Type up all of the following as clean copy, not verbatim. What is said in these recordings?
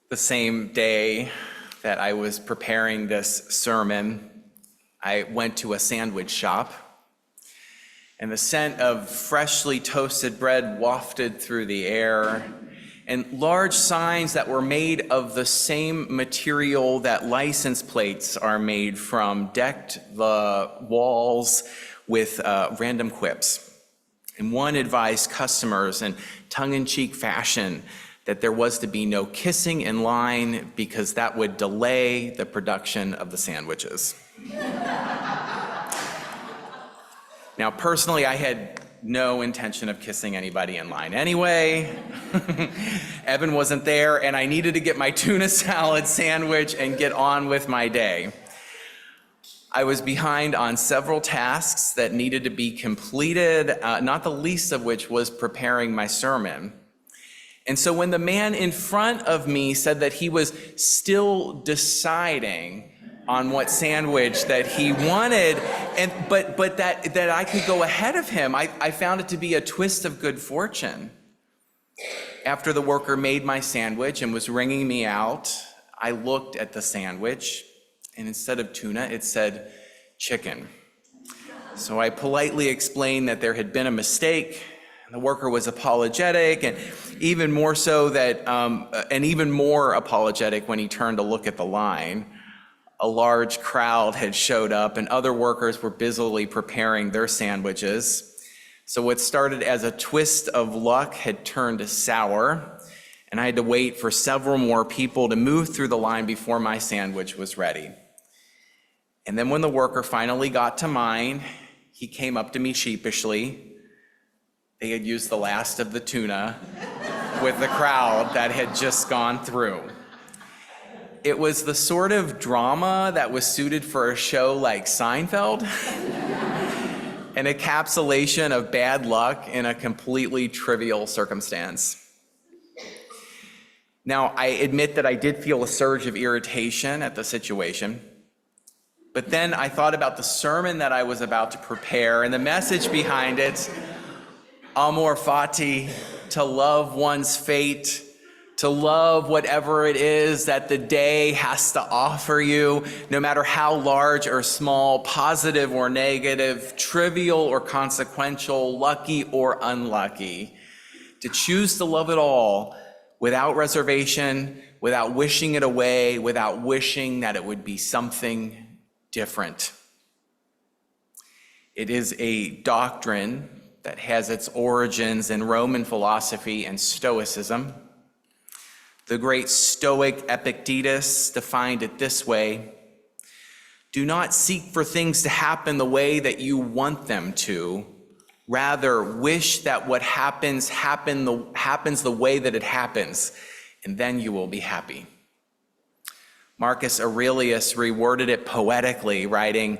The same day that I was preparing this sermon, I went to a sandwich shop, and the scent of freshly toasted bread wafted through the air, and large signs that were made of the same material that license plates are made from decked the walls with random quips. And one advised customers in tongue-in-cheek fashion that there was to be no kissing in line because that would delay the production of the sandwiches. Now, personally, I had no intention of kissing anybody in line anyway. Evan wasn't there, and I needed to get my tuna salad sandwich and get on with my day. I was behind on several tasks that needed to be completed, not the least of which was preparing my sermon. And so when the man in front of me said that he was still deciding on what sandwich that he wanted, but that I could go ahead of him, I found it to be a twist of good fortune. After the worker made my sandwich and was ringing me out, I looked at the sandwich, and instead of tuna, it said chicken. So I politely explained that there had been a mistake. The worker was apologetic, and even more apologetic when he turned to look at the line. A large crowd had showed up, and other workers were busily preparing their sandwiches. So what started as a twist of luck had turned sour, and I had to wait for several more people to move through the line before my sandwich was ready. And then when the worker finally got to mine, he came up to me sheepishly. They had used the last of the tuna with the crowd that had just gone through. It was the sort of drama that was suited for a show like Seinfeld, an encapsulation of bad luck in a completely trivial circumstance. Now, I admit that I did feel a surge of irritation at the situation, but then I thought about the sermon that I was about to prepare and the message behind it. Amor Fati, to love one's fate, to love whatever it is that the day has to offer you, no matter how large or small, positive or negative, trivial or consequential, lucky or unlucky. To choose to love it all without reservation, without wishing it away, without wishing that it would be something different. It is a doctrine that has its origins in Roman philosophy and Stoicism. The great Stoic Epictetus defined it this way: do not seek for things to happen the way that you want them to. Rather, wish that what happens the way that it happens, and then you will be happy. Marcus Aurelius reworded it poetically, writing,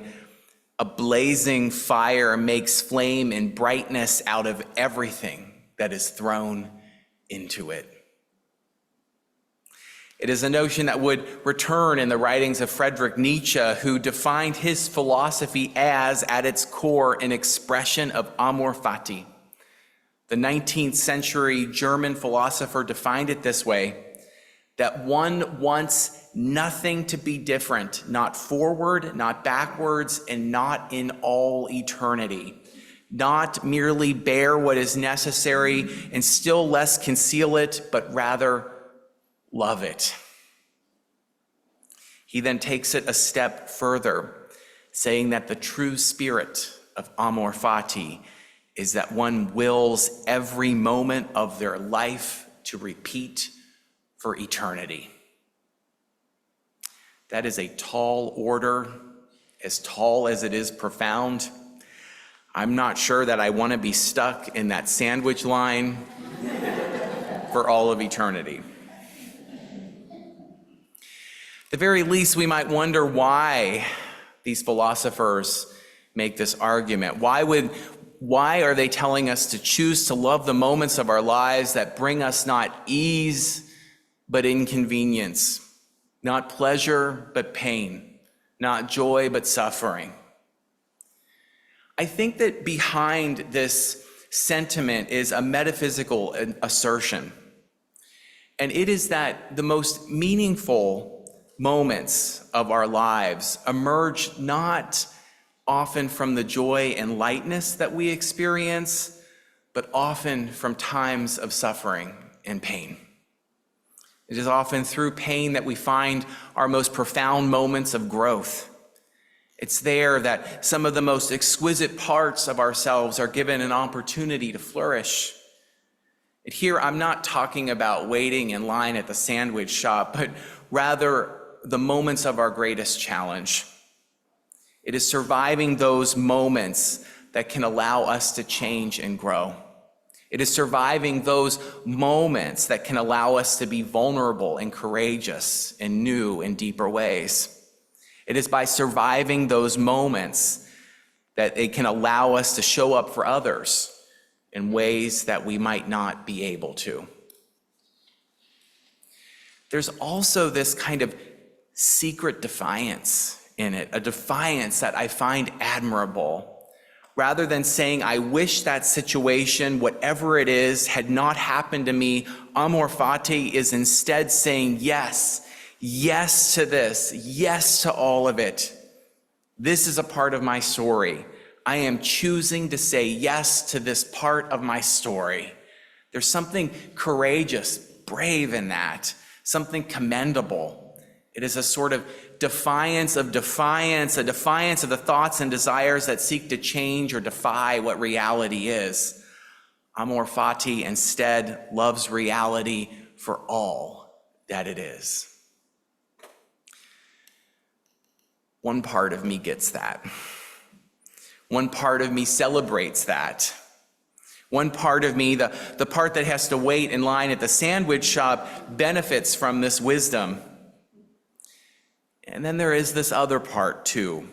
"A blazing fire makes flame and brightness out of everything that is thrown into it." It is a notion that would return in the writings of Friedrich Nietzsche, who defined his philosophy as, at its core, an expression of amor fati. The 19th century German philosopher defined it this way: that one wants nothing to be different, not forward, not backwards, and not in all eternity. Not merely bear what is necessary and still less conceal it, but rather love it. He then takes it a step further, saying that the true spirit of Amor Fati is that one wills every moment of their life to repeat for eternity. That is a tall order, as tall as it is profound. I'm not sure that I want to be stuck in that sandwich line for all of eternity. At the very least, we might wonder why these philosophers make this argument. Why are they telling us to choose to love the moments of our lives that bring us not ease, but inconvenience, not pleasure, but pain, not joy, but suffering? I think that behind this sentiment is a metaphysical assertion. And it is that the most meaningful moments of our lives emerge not often from the joy and lightness that we experience, but often from times of suffering and pain. It is often through pain that we find our most profound moments of growth. It's there that some of the most exquisite parts of ourselves are given an opportunity to flourish. And here, I'm not talking about waiting in line at the sandwich shop, but rather the moments of our greatest challenge. It is surviving those moments that can allow us to change and grow. It is surviving those moments that can allow us to be vulnerable and courageous in new and deeper ways. It is by surviving those moments that it can allow us to show up for others in ways that we might not be able to. There's also this kind of secret defiance in it, a defiance that I find admirable. Rather than saying, I wish that situation, whatever it is, had not happened to me, Amor Fati is instead saying, yes, yes to this, yes to all of it. This is a part of my story. I am choosing to say yes to this part of my story. There's something courageous, brave in that, something commendable. It is a sort of defiance of defiance, a defiance of the thoughts and desires that seek to change or defy what reality is. Amor Fati instead loves reality for all that it is. One part of me gets that. One part of me celebrates that. One part of me, the part that has to wait in line at the sandwich shop, benefits from this wisdom. And then there is this other part too,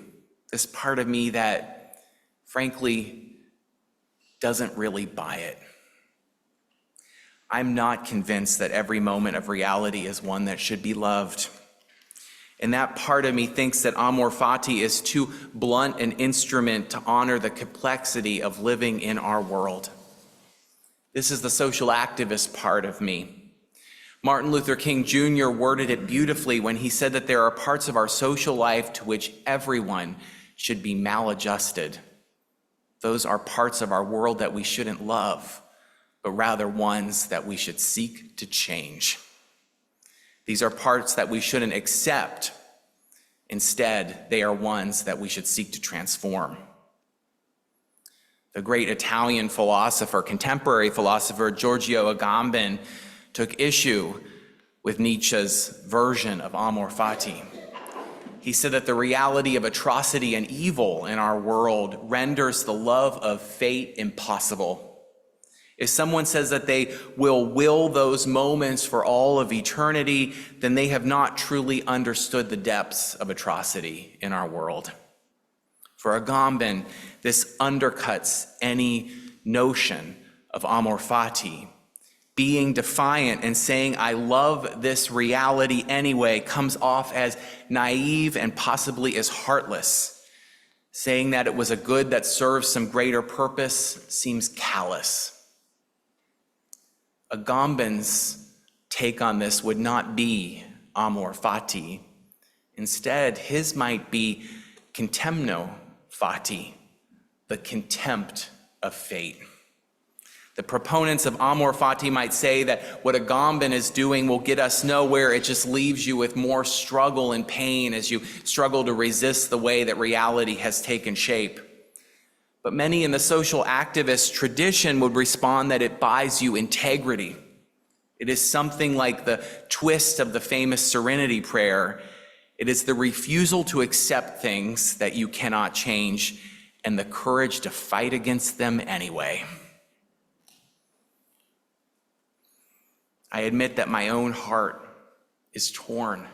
this part of me that, frankly, doesn't really buy it. I'm not convinced that every moment of reality is one that should be loved. And that part of me thinks that Amor Fati is too blunt an instrument to honor the complexity of living in our world. This is the social activist part of me. Martin Luther King Jr. worded it beautifully when he said that there are parts of our social life to which everyone should be maladjusted. Those are parts of our world that we shouldn't love, but rather ones that we should seek to change. These are parts that we shouldn't accept. Instead, they are ones that we should seek to transform. The great Italian philosopher, contemporary philosopher, Giorgio Agamben, took issue with Nietzsche's version of Amor Fati. He said that the reality of atrocity and evil in our world renders the love of fate impossible. If someone says that they will those moments for all of eternity, then they have not truly understood the depths of atrocity in our world. For Agamben, this undercuts any notion of Amor Fati. Being defiant and saying, I love this reality anyway, comes off as naive and possibly as heartless. Saying that it was a good that serves some greater purpose seems callous. Agamben's take on this would not be Amor Fati. Instead, his might be contemno fati, the contempt of fate. The proponents of Amor Fati might say that what Agamben is doing will get us nowhere. It just leaves you with more struggle and pain as you struggle to resist the way that reality has taken shape. But many in the social activist tradition would respond that it buys you integrity. It is something like the twist of the famous Serenity Prayer. It is the refusal to accept things that you cannot change and the courage to fight against them anyway. I admit that my own heart is torn.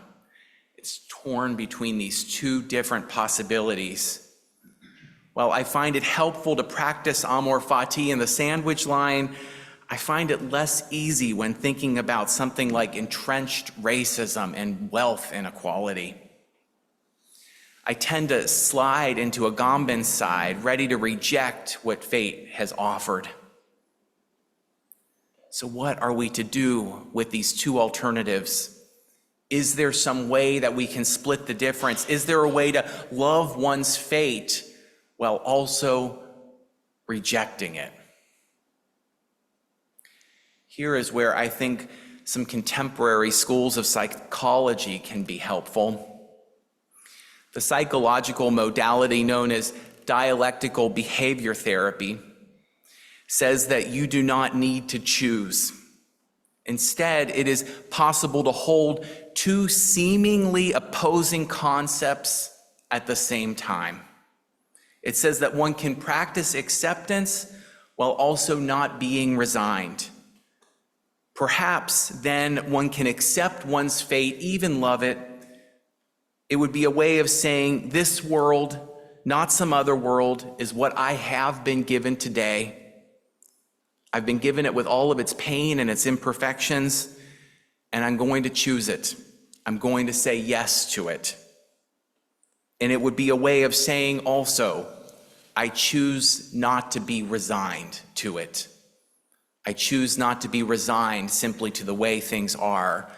It's torn between these two different possibilities. While I find it helpful to practice Amor Fati in the sandwich line, I find it less easy when thinking about something like entrenched racism and wealth inequality. I tend to slide into Agamben's side, ready to reject what fate has offered. So what are we to do with these two alternatives? Is there some way that we can split the difference? Is there a way to love one's fate while also rejecting it? Here is where I think some contemporary schools of psychology can be helpful. The psychological modality known as dialectical behavior therapy says that you do not need to choose. Instead, it is possible to hold two seemingly opposing concepts at the same time. It says that one can practice acceptance while also not being resigned. Perhaps then one can accept one's fate, even love it. It would be a way of saying, this world, not some other world, is what I have been given today. I've been given it with all of its pain and its imperfections, and I'm going to choose it. I'm going to say yes to it. And it would be a way of saying also, I choose not to be resigned to it. I choose not to be resigned simply to the way things are.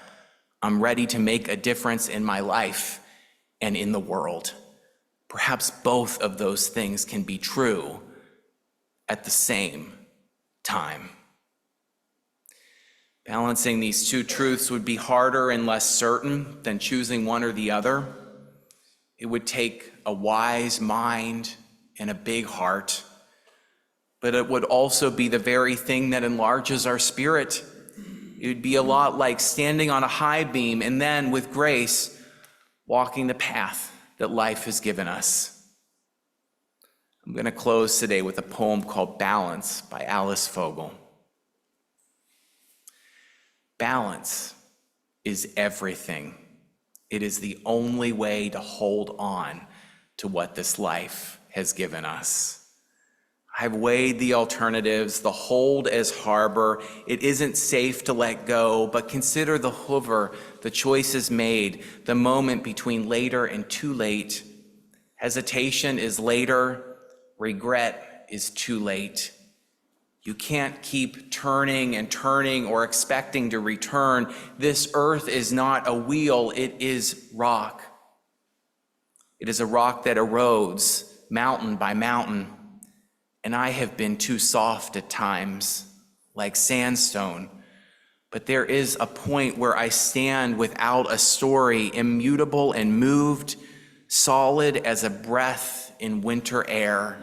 I'm ready to make a difference in my life and in the world. Perhaps both of those things can be true at the same time. Balancing these two truths would be harder and less certain than choosing one or the other. It would take a wise mind and a big heart, but it would also be the very thing that enlarges our spirit. It would be a lot like standing on a high beam and then, with grace, walking the path that life has given us. I'm going to close today with a poem called Balance by Alice Fogel. Balance is everything. It is the only way to hold on to what this life has given us. I've weighed the alternatives, the hold as harbor. It isn't safe to let go, but consider the hover, the choices made, the moment between later and too late. Hesitation is later. Regret is too late. You can't keep turning and turning or expecting to return. This earth is not a wheel, it is rock. It is a rock that erodes mountain by mountain. And I have been too soft at times, like sandstone. But there is a point where I stand without a story, immutable and moved, solid as a breath in winter air.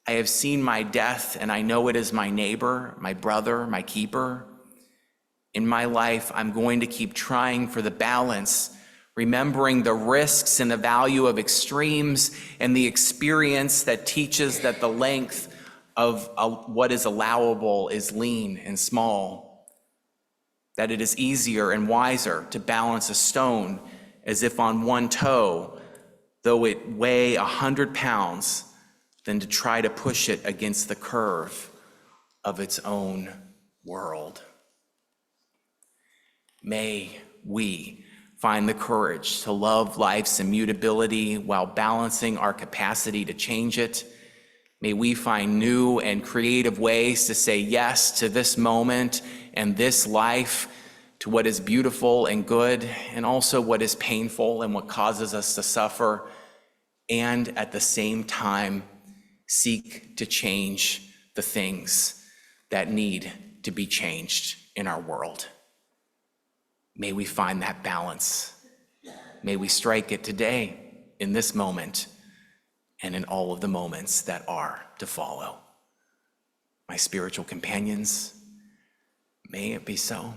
I have seen my death, and I know it is my neighbor, my brother, my keeper. In my life, I'm going to keep trying for the balance, remembering the risks and the value of extremes and the experience that teaches that the length of what is allowable is lean and small, that it is easier and wiser to balance a stone as if on one toe, though it weigh 100 pounds, than to try to push it against the curve of its own world. May we find the courage to love life's immutability while balancing our capacity to change it. May we find new and creative ways to say yes to this moment and this life, to what is beautiful and good, and also what is painful and what causes us to suffer, and at the same time, seek to change the things that need to be changed in our world. May we find that balance. May we strike it today, in this moment, and in all of the moments that are to follow. My spiritual companions, may it be so.